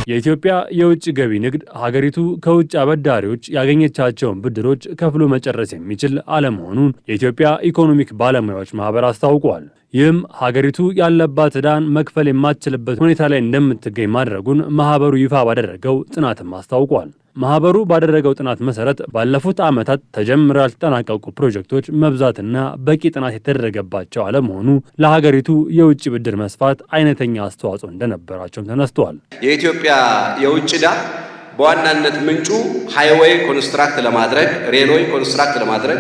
የኢትዮጵያ የውጭ ገቢ ንግድ ሀገሪቱ ከውጭ አበዳሪዎች ያገኘቻቸውን ብድሮች ከፍሎ መጨረስ የሚችል አለመሆኑን የኢትዮጵያ ኢኮኖሚክ ባለሙያዎች ማህበር አስታውቋል። ይህም ሀገሪቱ ያለባት ዕዳን መክፈል የማትችልበት ሁኔታ ላይ እንደምትገኝ ማድረጉን ማህበሩ ይፋ ባደረገው ጥናትም አስታውቋል። ማህበሩ ባደረገው ጥናት መሰረት ባለፉት ዓመታት ተጀምረው ያልተጠናቀቁ ፕሮጀክቶች መብዛትና በቂ ጥናት የተደረገባቸው አለመሆኑ ለሀገሪቱ የውጭ ብድር መስፋት አይነተኛ አስተዋጽኦ እንደነበራቸውም ተነስቷል። የኢትዮጵያ የውጭ ዕዳ በዋናነት ምንጩ ሃይዌይ ኮንስትራክት ለማድረግ፣ ሬልዌይ ኮንስትራክት ለማድረግ፣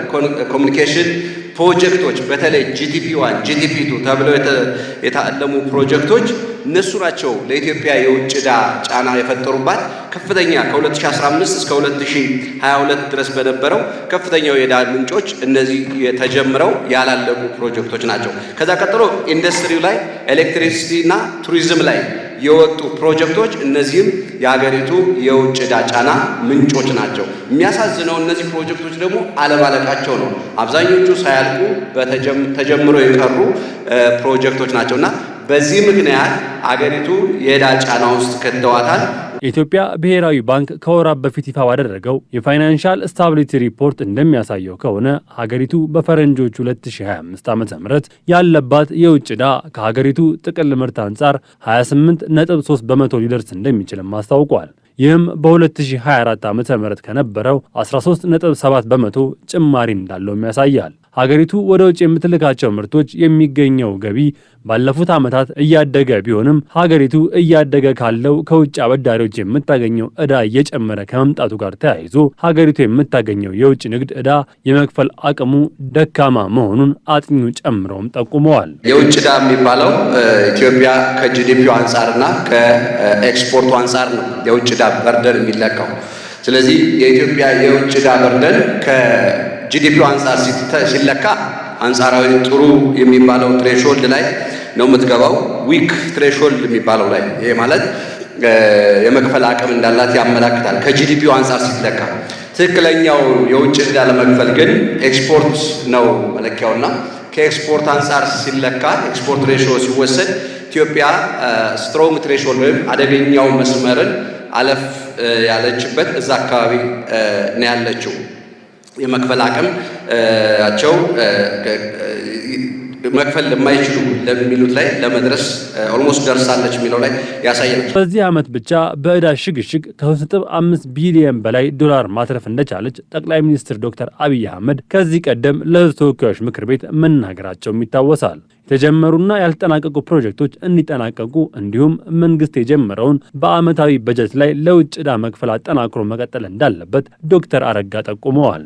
ኮሚኒኬሽን ፕሮጀክቶች በተለይ ጂቲፒ 1 ጂቲፒ 2 ተብለው የታለሙ ፕሮጀክቶች እነሱ ናቸው ለኢትዮጵያ የውጭ ዕዳ ጫና የፈጠሩባት። ከፍተኛ ከ2015 እስከ 2022 ድረስ በነበረው ከፍተኛው የዕዳ ምንጮች እነዚህ ተጀምረው ያላለቁ ፕሮጀክቶች ናቸው። ከዛ ቀጥሎ ኢንዱስትሪው ላይ ኤሌክትሪሲቲ እና ቱሪዝም ላይ የወጡ ፕሮጀክቶች እነዚህም የሀገሪቱ የውጭ ዕዳ ጫና ምንጮች ናቸው። የሚያሳዝነው እነዚህ ፕሮጀክቶች ደግሞ አለማለቃቸው ነው። አብዛኞቹ ሳያልቁ ተጀምረው የቀሩ ፕሮጀክቶች ናቸውና በዚህ ምክንያት አገሪቱ የዕዳ ጫና ውስጥ ከተዋታል። የኢትዮጵያ ብሔራዊ ባንክ ከወራት በፊት ይፋ ባደረገው የፋይናንሻል ስታቢሊቲ ሪፖርት እንደሚያሳየው ከሆነ ሀገሪቱ በፈረንጆቹ 2025 ዓ.ም ያለባት የውጭ ዕዳ ከሀገሪቱ ጥቅል ምርት አንጻር 28.3 በመቶ ሊደርስ እንደሚችልም አስታውቋል። ይህም በ2024 ዓ.ም ከነበረው 13.7 በመቶ ጭማሪ እንዳለውም ያሳያል። ሀገሪቱ ወደ ውጭ የምትልካቸው ምርቶች የሚገኘው ገቢ ባለፉት ዓመታት እያደገ ቢሆንም ሀገሪቱ እያደገ ካለው ከውጭ አበዳሪዎች የምታገኘው ዕዳ እየጨመረ ከመምጣቱ ጋር ተያይዞ ሀገሪቱ የምታገኘው የውጭ ንግድ ዕዳ የመክፈል አቅሙ ደካማ መሆኑን አጥኚው ጨምረውም ጠቁመዋል። የውጭ ዕዳ የሚባለው ኢትዮጵያ ከጂዲፒው አንጻርና ከኤክስፖርቱ አንጻር ነው የውጭ ዕዳ በርደን የሚለካው። ስለዚህ የኢትዮጵያ የውጭ ዕዳ በርደን ከጂዲፒው አንጻር ሲለካ አንጻራዊ ጥሩ የሚባለው ትሬሾልድ ላይ ነው የምትገባው። ዊክ ትሬሾልድ የሚባለው ላይ ይሄ ማለት የመክፈል አቅም እንዳላት ያመላክታል ከጂዲፒው አንጻር ሲለካ። ትክክለኛው የውጭ ዕዳ ለመክፈል ግን ኤክስፖርት ነው መለኪያውና ከኤክስፖርት አንጻር ሲለካ ኤክስፖርት ሬሾ ሲወሰድ ኢትዮጵያ ስትሮንግ ትሬሾልድ ወይም አደገኛው መስመርን አለፍ ያለችበት እዛ አካባቢ ነው ያለችው። የመክፈል አቅማቸው መክፈል ለማይችሉ ለሚሉት ላይ ለመድረስ ኦልሞስት ደርሳለች የሚለው ላይ ያሳያል። በዚህ ዓመት ብቻ በዕዳ ሽግሽግ ከ3.5 ቢሊዮን በላይ ዶላር ማትረፍ እንደቻለች ጠቅላይ ሚኒስትር ዶክተር አብይ አህመድ ከዚህ ቀደም ለሕዝብ ተወካዮች ምክር ቤት መናገራቸውም ይታወሳል። የተጀመሩና ያልተጠናቀቁ ፕሮጀክቶች እንዲጠናቀቁ እንዲሁም መንግስት የጀመረውን በዓመታዊ በጀት ላይ ለውጭ ዕዳ መክፈል አጠናክሮ መቀጠል እንዳለበት ዶክተር አረጋ ጠቁመዋል።